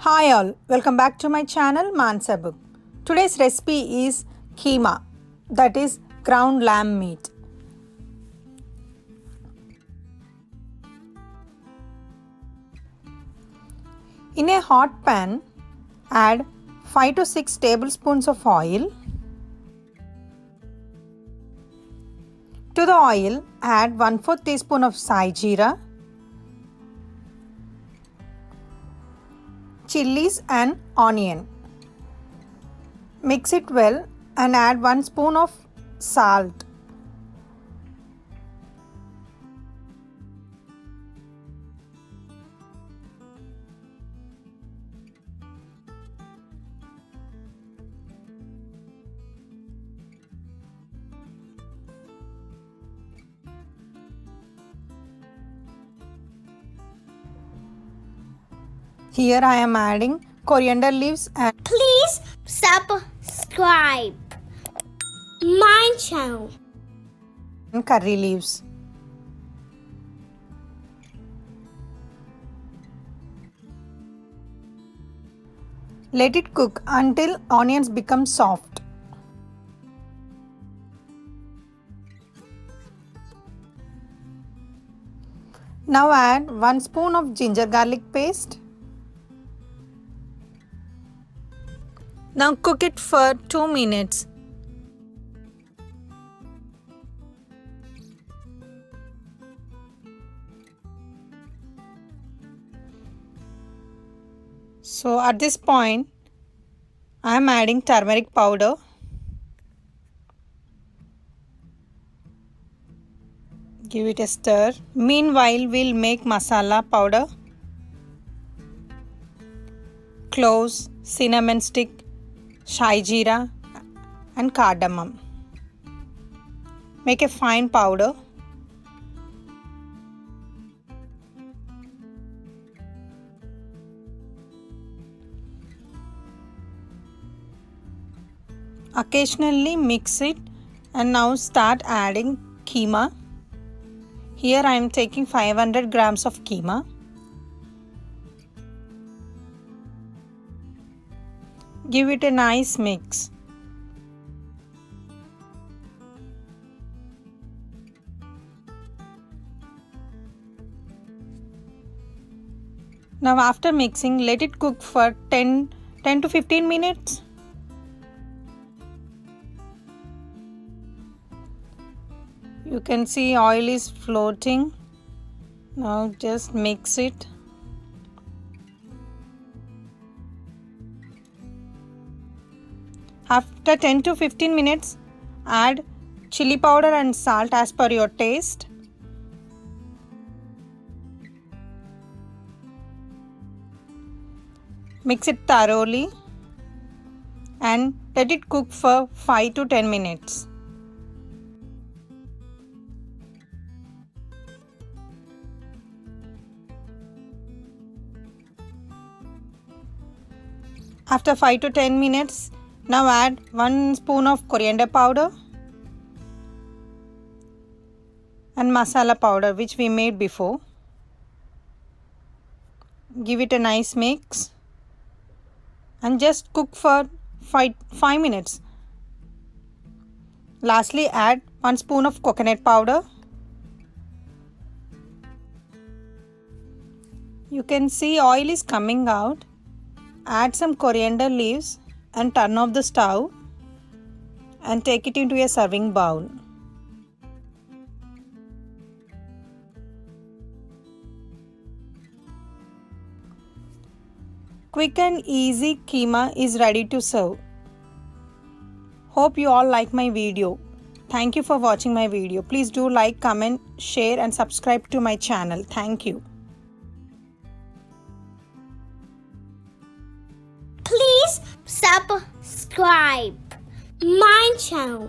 Hi all, welcome back to my channel Manasa Book. Today's recipe is keema, that is ground lamb meat. In a hot pan, add 5 to 6 tablespoons of oil. To the oil, add 1/4 teaspoon of sai jeera, chilies and onion. Mix it well and add 1 spoon of salt. Here I am adding coriander leaves and Please subscribe my channel. curry leaves. Let it cook until onions become soft. Now add 1 spoon of ginger garlic paste. Now cook it for 2 minutes. So at this point, I am adding turmeric powder. Give it a stir. Meanwhile, we'll make masala powder. Cloves, cinnamon stick, sai jeera and cardamom. Make a fine powder. Occasionally mix it and now start adding keema. Here I am taking 500 grams of keema. Give it a nice mix. Now after mixing, let it cook for 10 to 15 minutes. You can see oil is floating. Now just mix it. After 10 to 15 minutes, add chili powder and salt as per your taste. Mix it thoroughly and let it cook for 5 to 10 minutes. After 5 to 10 minutes, now add 1 spoon of coriander powder and masala powder which we made before. Give it a nice mix and just cook for 5 minutes. Lastly, add 1 spoon of coconut powder. You can see oil is coming out. Add some coriander leaves and turn off the stove and take it into a serving bowl. Quick and easy keema is ready to serve. Hope you all like my video. Thank you for watching my video. Please do like, comment, share and subscribe to my channel. Thank you. Please subscribe my channel.